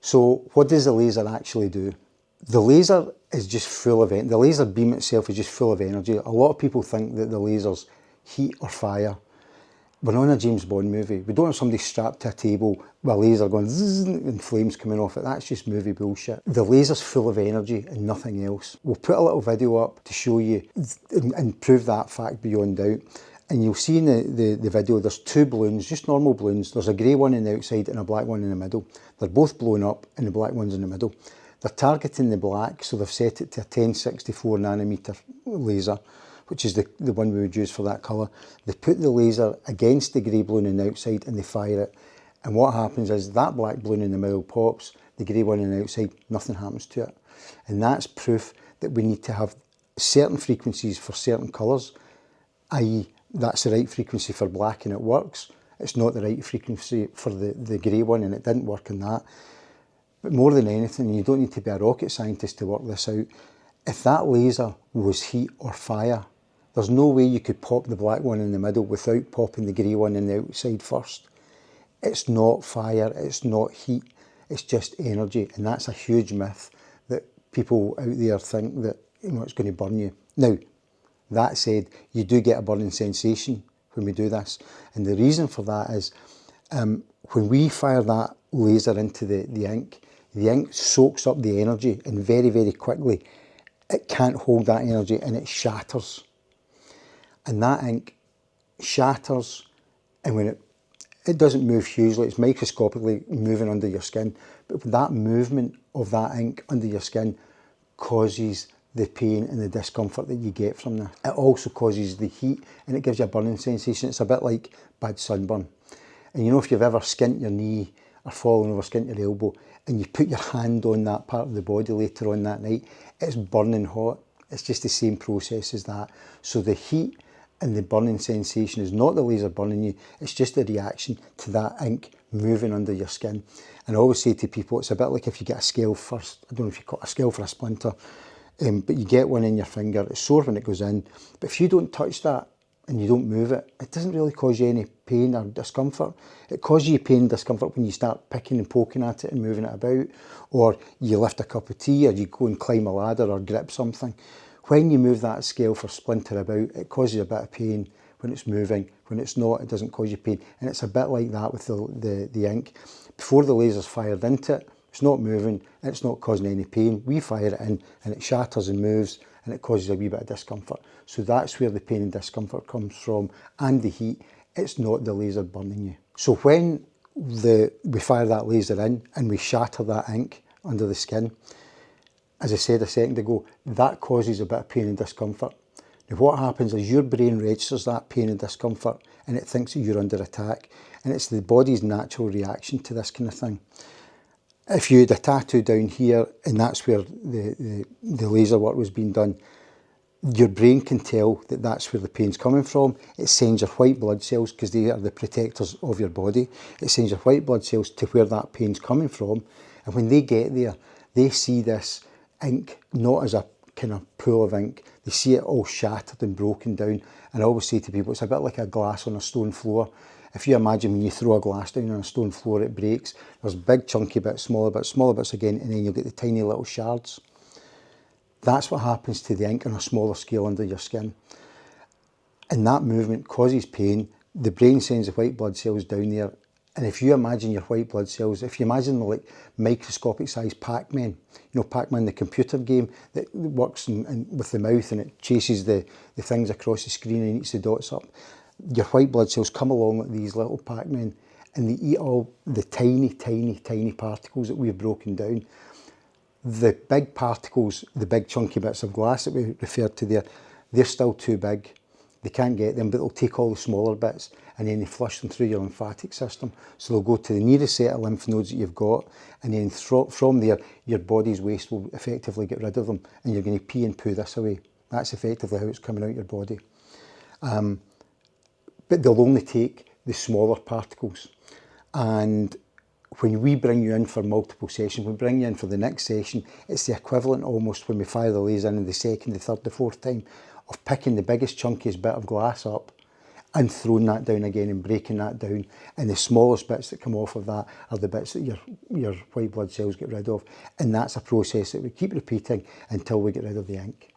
So what does the laser actually do? The laser is just full of energy. The laser beam itself is just full of energy. A lot of people think that the laser's heat or fire. We're not in a James Bond movie. We don't have somebody strapped to a table with a laser going zzz and flames coming off it. That's just movie bullshit. The laser's full of energy and nothing else. We'll put a little video up to show you and prove that fact beyond doubt. And you'll see in the video there's two balloons, just normal balloons. There's a grey one on the outside and a black one in the middle. They're both blown up and the black one's in the middle. They're targeting the black, so they've set it to a 1064 nanometer laser, which is the one we would use for that colour. They put the laser against the grey balloon on the outside and they fire it. And what happens is that black balloon in the middle pops, the grey one on the outside, nothing happens to it. And that's proof that we need to have certain frequencies for certain colours, i.e. that's the right frequency for black and it works. It's not the right frequency for the grey one and it didn't work in that. But more than anything, you don't need to be a rocket scientist to work this out. If that laser was heat or fire, there's no way you could pop the black one in the middle without popping the grey one on the outside first. It's not fire, it's not heat, it's just energy. And that's a huge myth that people out there think that it's going to burn you. Now, that said, you do get a burning sensation when we do this. And the reason for that is when we fire that laser into the ink soaks up the energy and very, very quickly it can't hold that energy and it shatters. And that ink shatters, and when it doesn't move hugely, it's microscopically moving under your skin, but that movement of that ink under your skin causes the pain and the discomfort that you get from that. It also causes the heat and it gives you a burning sensation. It's a bit like bad sunburn. And if you've ever skint your knee or fallen over, skint your elbow, and you put your hand on that part of the body later on that night, it's burning hot. It's just the same process as that. So the heat and the burning sensation is not the laser burning you, it's just a reaction to that ink moving under your skin. And I always say to people, it's a bit like if you get a scale first. I don't know if you got a scale for a splinter, but you get one in your finger, it's sore when it goes in, but if you don't touch that and you don't move it, it doesn't really cause you any pain or discomfort. It causes you pain and discomfort when you start picking and poking at it and moving it about, or you lift a cup of tea, or you go and climb a ladder or grip something. When you move that scale for splinter about, it causes a bit of pain when it's moving. When it's not, it doesn't cause you pain. And it's a bit like that with the ink. Before the laser's fired into it, it's not moving, it's not causing any pain. We fire it in and it shatters and moves and it causes a wee bit of discomfort. So that's where the pain and discomfort comes from, and the heat. It's not the laser burning you. So when we fire that laser in and we shatter that ink under the skin, as I said a second ago, that causes a bit of pain and discomfort. Now what happens is your brain registers that pain and discomfort and it thinks that you're under attack, and it's the body's natural reaction to this kind of thing. If you had a tattoo down here and that's where the laser work was being done, your brain can tell that that's where the pain's coming from. It sends your white blood cells, because they are the protectors of your body, it sends your white blood cells to where that pain's coming from, and when they get there, they see this ink not as a kind of pool of ink, they see it all shattered and broken down. And I always say to people, it's a bit like a glass on a stone floor. If you imagine when you throw a glass down on a stone floor, it breaks. There's big chunky bits, smaller bits again, and then you'll get the tiny little shards. That's what happens to the ink on a smaller scale under your skin. And that movement causes pain. The brain sends the white blood cells down there. And if you imagine your white blood cells, if you imagine them like microscopic sized Pac-Man, Pac-Man, the computer game that works with the mouth and it chases the things across the screen and eats the dots up. Your white blood cells come along like these little Pac-Men and they eat all the tiny, tiny, tiny particles that we've broken down. The big particles, the big chunky bits of glass that we referred to there, they're still too big. They can't get them, but they'll take all the smaller bits and then they flush them through your lymphatic system. So they'll go to the nearest set of lymph nodes that you've got, and then from there, your body's waste will effectively get rid of them, and you're going to pee and poo this away. That's effectively how it's coming out your body. But they'll only take the smaller particles. And when we bring you in for multiple sessions, we bring you in for the next session, it's the equivalent almost when we fire the laser in the second, the third, the fourth time, of picking the biggest, chunkiest bit of glass up and throwing that down again and breaking that down. And the smallest bits that come off of that are the bits that your white blood cells get rid of. And that's a process that we keep repeating until we get rid of the ink.